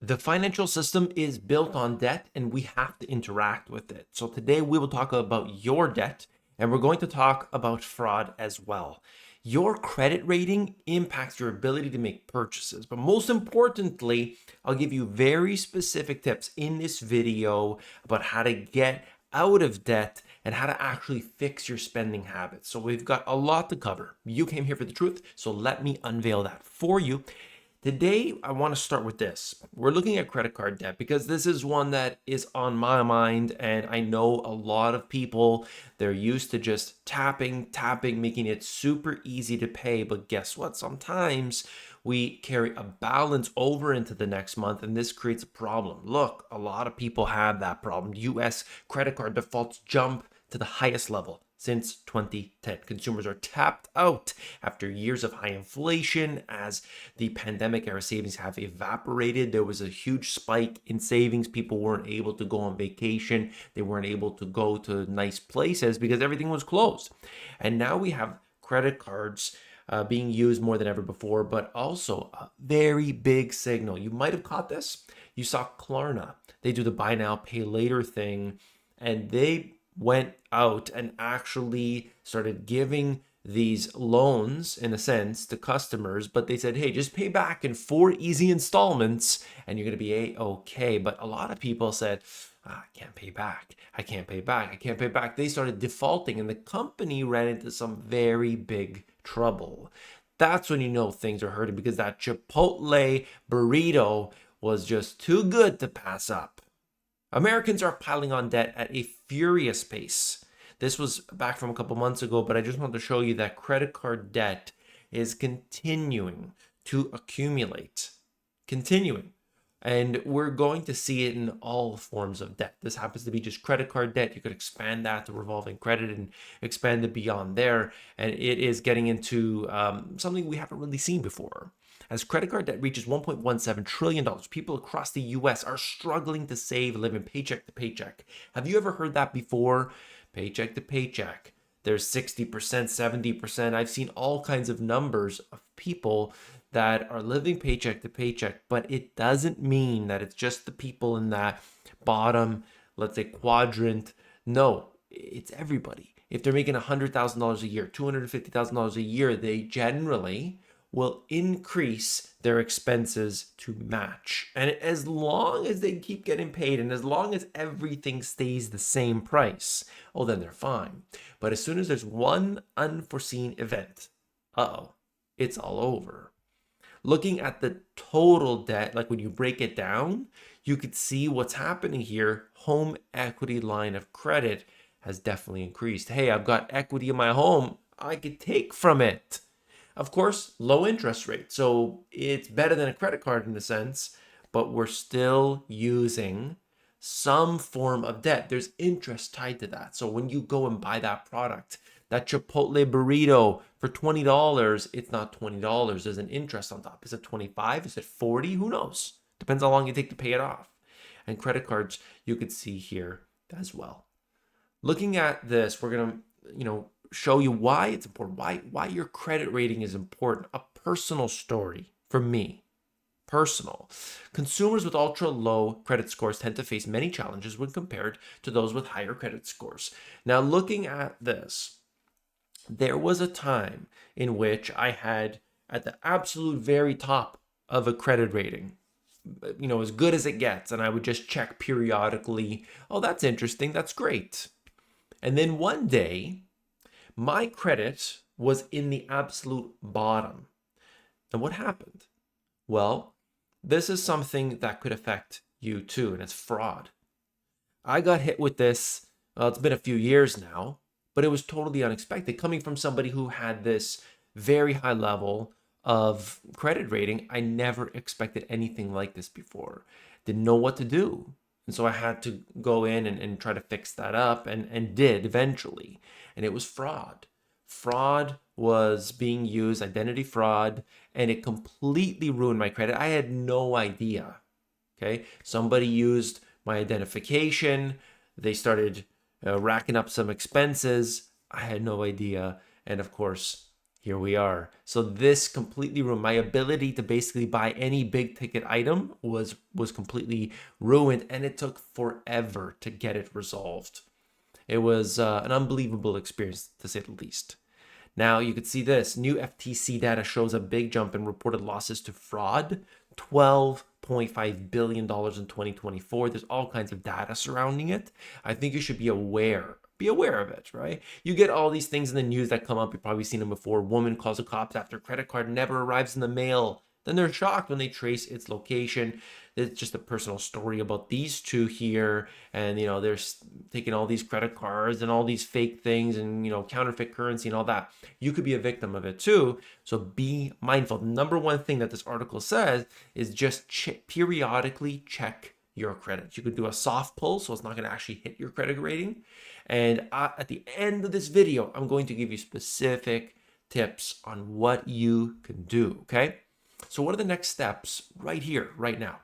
The financial system is built on debt and we have to interact with it. So today we will talk about your debt and we're going to talk about fraud as well. Your credit rating impacts your ability to make purchases, but most importantly, I'll give you very specific tips in this video about how to get out of debt and how to actually fix your spending habits. So we've got a lot to cover. You came here for the truth, so let me unveil that for you. Today, I want to start with this. We're looking at credit card debt because this is one that is on my mind, and I know a lot of people, they're used to just tapping, making it super easy to pay. But guess what? Sometimes we carry a balance over into the next month, and this creates a problem. Look, a lot of people have that problem. US credit card defaults jump to the highest level since 2010. Consumers are tapped out after years of high inflation as the pandemic era savings have evaporated. There was a huge spike in savings. People weren't able to go on vacation. They weren't able to go to nice places because everything was closed. And now we have credit cards being used more than ever before, but also a very big signal. You might have caught this. You saw Klarna. They do the buy now, pay later thing, and they went out and actually started giving these loans in a sense to customers, but they said, hey, just pay back in 4 easy installments and you're going to be okay. But a lot of people said, I can't pay back. I can't pay back. I can't pay back. They started defaulting and the company ran into some very big trouble. That's when you know things are hurting because that Chipotle burrito was just too good to pass up. Americans are piling on debt at a furious pace. This was back from a couple months ago, but I just wanted to show you that credit card debt is continuing to accumulate. Continuing. And we're going to see it in all forms of debt. This happens to be just credit card debt. You could expand that to revolving credit and expand it beyond there. And it is getting into something we haven't really seen before. As credit card debt reaches $1.17 trillion, people across the US are struggling to save, living paycheck to paycheck. Have you ever heard that before? Paycheck to paycheck. There's 60%, 70%. I've seen all kinds of numbers of people that are living paycheck to paycheck, but it doesn't mean that it's just the people in that bottom, let's say, quadrant. No, it's everybody. If they're making $100,000 a year, $250,000 a year, they generally will increase their expenses to match. And as long as they keep getting paid and as long as everything stays the same price, oh, then they're fine. But as soon as there's one unforeseen event, it's all over. Looking at the total debt, like when you break it down, you could see what's happening here. Home equity line of credit has definitely increased. Hey, I've got equity in my home. I could take from it. Of course, low interest rate. So it's better than a credit card in a sense, but we're still using some form of debt. There's interest tied to that. So when you go and buy that product, that Chipotle burrito for $20, it's not $20. There's an interest on top. Is it 25? Is it 40? Who knows? Depends how long you take to pay it off. And credit cards, you could see here as well. Looking at this, we're going to, show you why it's important, why your credit rating is important. A personal story for me. Personal. Consumers with ultra low credit scores tend to face many challenges when compared to those with higher credit scores. Now, looking at this, there was a time in which I had at the absolute very top of a credit rating, as good as it gets, and I would just check periodically. Oh, that's interesting. That's great. And then one day, my credit was in the absolute bottom. And what happened? Well, this is something that could affect you too, and it's fraud. I got hit with this, it's been a few years now, but it was totally unexpected. Coming from somebody who had this very high level of credit rating, I never expected anything like this before. Didn't know what to do. And so I had to go in and try to fix that up and did eventually. And it was fraud. Fraud was being used, identity fraud, and it completely ruined my credit. I had no idea. Okay. Somebody used my identification. They started racking up some expenses. I had no idea. And of course, Here we are. So this completely ruined my ability to basically buy any big ticket item was completely ruined, and it took forever to get it resolved. It was an unbelievable experience, to say the least. Now you could see this new FTC data shows a big jump in reported losses to fraud, $12.5 billion in 2024. There's all kinds of data surrounding it. I think you should be aware. Be aware of it, right? You get all these things in the news that come up. You've probably seen them before. Woman calls the cops after credit card never arrives in the mail. Then they're shocked when they trace its location. It's just a personal story about these two here. And, they're taking all these credit cards and all these fake things and, counterfeit currency and all that. You could be a victim of it too. So be mindful. The number one thing that this article says is just periodically check your credit. You could do a soft pull, so it's not going to actually hit your credit rating. And at the end of this video, I'm going to give you specific tips on what you can do, okay? So what are the next steps right here, right now?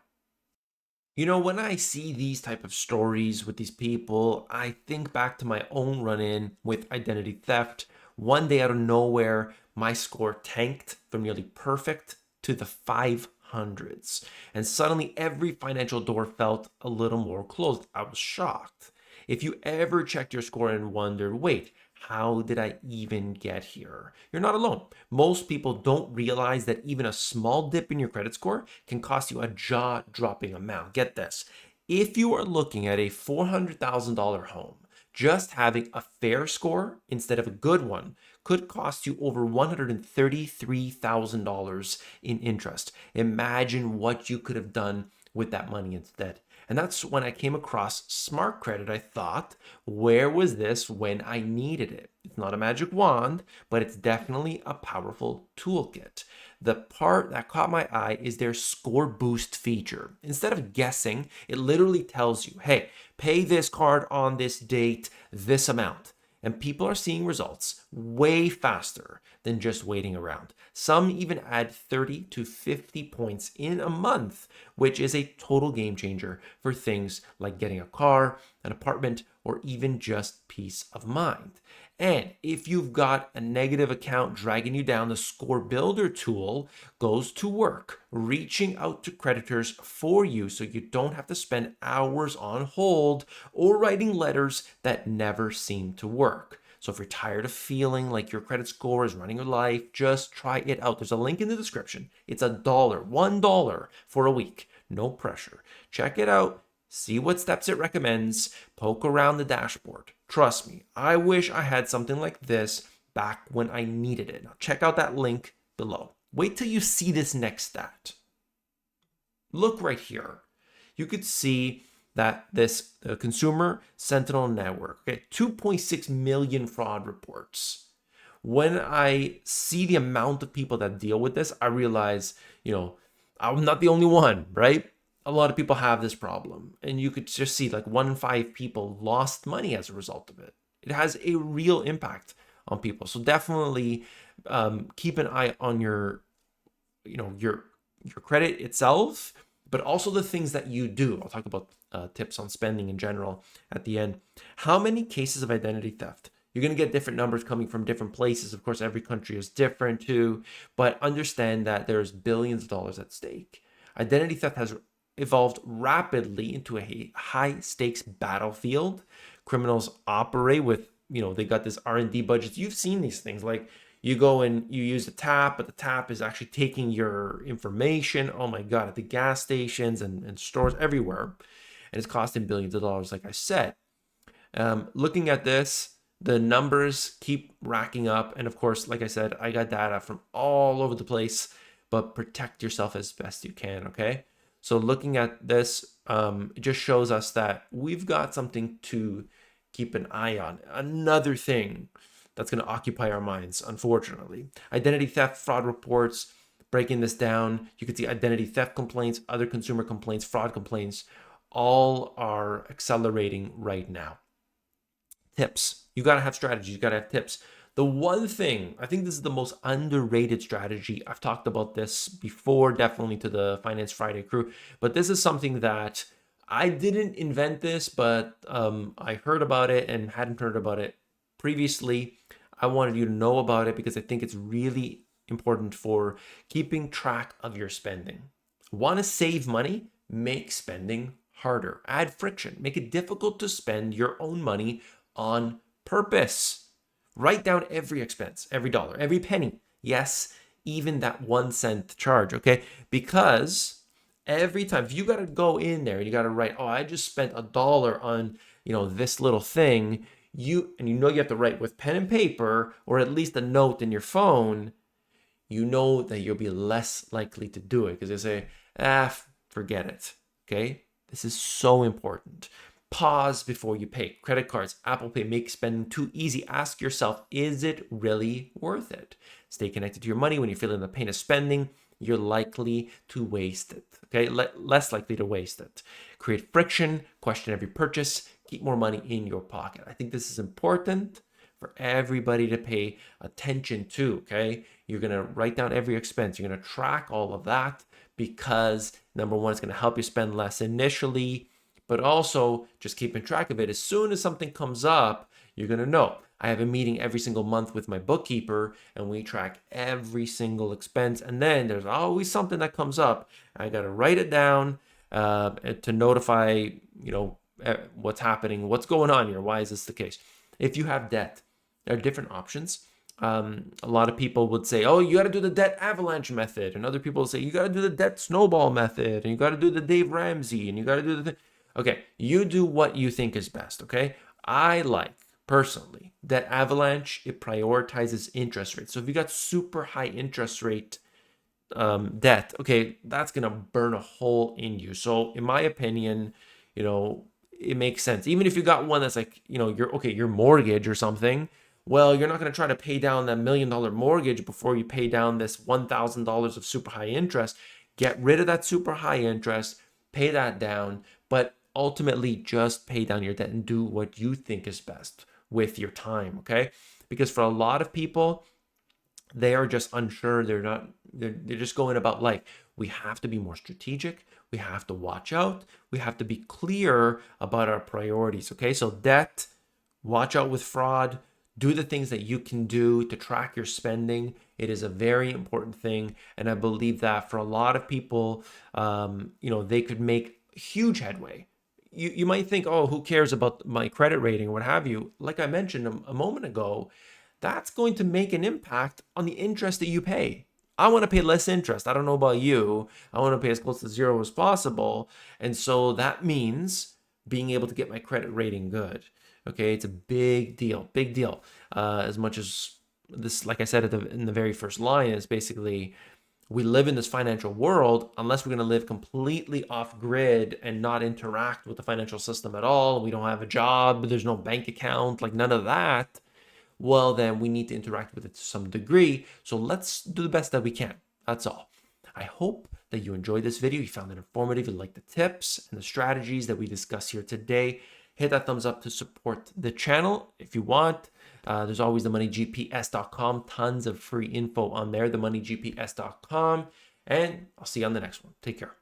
When I see these type of stories with these people, I think back to my own run-in with identity theft. One day out of nowhere, my score tanked from nearly perfect to the 500s. And suddenly every financial door felt a little more closed. I was shocked. If you ever checked your score and wondered, wait, how did I even get here? You're not alone. Most people don't realize that even a small dip in your credit score can cost you a jaw-dropping amount. Get this. If you are looking at a $400,000 home, just having a fair score instead of a good one could cost you over $133,000 in interest. Imagine what you could have done with that money instead. And that's when I came across SmartCredit. I thought, where was this when I needed it? It's not a magic wand, but it's definitely a powerful toolkit. The part that caught my eye is their score boost feature. Instead of guessing, it literally tells you, hey, pay this card on this date, this amount. And people are seeing results way faster than just waiting around. Some even add 30 to 50 points in a month, which is a total game changer for things like getting a car, an apartment, or even just peace of mind. And if you've got a negative account dragging you down, the Score Builder tool goes to work, reaching out to creditors for you so you don't have to spend hours on hold or writing letters that never seem to work. So if you're tired of feeling like your credit score is running your life, just try it out. There's a link in the description. It's $1 for a week. No pressure. Check it out. See what steps it recommends. Poke around the dashboard. Trust me, I wish I had something like this back when I needed it. Now check out that link below. Wait till you see this next stat. Look right here. You could see that this Consumer Sentinel Network, okay, 2.6 million fraud reports. When I see the amount of people that deal with this, I realize, I'm not the only one, right? A lot of people have this problem, and you could just see like 1 in 5 people lost money as a result of it. It has a real impact on people. So definitely keep an eye on your credit itself, but also the things that you do. I'll talk about tips on spending in general at the end. How many cases of identity theft? You're going to get different numbers coming from different places. Of course, every country is different too, but understand that there's billions of dollars at stake. Identity theft has evolved rapidly into a high-stakes battlefield. Criminals operate with, they got this R&D budgets. You've seen these things, like you go and you use a tap, but the tap is actually taking your information. Oh my God, at the gas stations and stores everywhere. And it's costing billions of dollars, like I said. Looking at this, the numbers keep racking up. And of course, like I said, I got data from all over the place, but protect yourself as best you can, okay? So looking at this, it just shows us that we've got something to keep an eye on. Another thing that's going to occupy our minds, unfortunately. Identity theft, fraud reports, breaking this down. You can see identity theft complaints, other consumer complaints, fraud complaints, all are accelerating right now. Tips. You got to have strategies. You got to have tips. The one thing, I think this is the most underrated strategy. I've talked about this before, definitely to the Finance Friday crew, but this is something that I didn't invent this, but I heard about it and hadn't heard about it previously. I wanted you to know about it because I think it's really important for keeping track of your spending. Want to save money? Make spending harder. Add friction. Make it difficult to spend your own money on purpose. Write down every expense, every dollar, every penny. Yes, even that 1 cent charge, okay? Because every time, if you got to go in there and you got to write, oh, I just spent $1 on, this little thing, you have to write with pen and paper or at least a note in your phone, you know that you'll be less likely to do it because they say, forget it, okay? This is so important. Pause before you pay. Credit cards, Apple Pay make spending too easy. Ask yourself, is it really worth it? Stay connected to your money. When you're feeling the pain of spending, you're likely to waste it, okay? Less likely to waste it. Create friction, question every purchase, keep more money in your pocket. I think this is important for everybody to pay attention to, okay? You're gonna write down every expense. You're gonna track all of that because number one, it's gonna help you spend less initially, but also just keeping track of it. As soon as something comes up, you're gonna know. I have a meeting every single month with my bookkeeper and we track every single expense. And then there's always something that comes up. I gotta write it down to notify, what's happening, what's going on here. Why is this the case? If you have debt, there are different options. A lot of people would say, oh, you got to do the debt avalanche method. And other people say, you got to do the debt snowball method. And you got to do the Dave Ramsey. And you got to do the thing. Okay, you do what you think is best, okay? I like, personally, debt avalanche. It prioritizes interest rates. So if you got super high interest rate debt, okay, that's going to burn a hole in you. So in my opinion, it makes sense. Even if you got one that's like, your mortgage or something, well, you're not going to try to pay down that $1 million mortgage before you pay down this $1,000 of super high interest. Get rid of that super high interest, pay that down, but ultimately just pay down your debt and do what you think is best with your time, okay? Because for a lot of people, they are just unsure. They're just going about life. We have to be more strategic. We have to watch out. We have to be clear about our priorities, okay? So debt, watch out with fraud, do the things that you can do to track your spending. It is a very important thing. And I believe that for a lot of people, they could make huge headway. You might think, oh, who cares about my credit rating or what have you? Like I mentioned a moment ago, that's going to make an impact on the interest that you pay. I want to pay less interest. I don't know about you. I want to pay as close to zero as possible. And so that means being able to get my credit rating good. Okay, it's a big deal, big deal. As much as this, like I said in the very first line, is basically we live in this financial world. Unless we're going to live completely off grid and not interact with the financial system at all, we don't have a job, there's no bank account, like none of that. Well, then we need to interact with it to some degree. So let's do the best that we can. That's all. I hope that you enjoyed this video. You found it informative. You liked the tips and the strategies that we discussed here today. Hit that thumbs up to support the channel if you want. There's always themoneygps.com. Tons of free info on there, themoneygps.com. And I'll see you on the next one. Take care.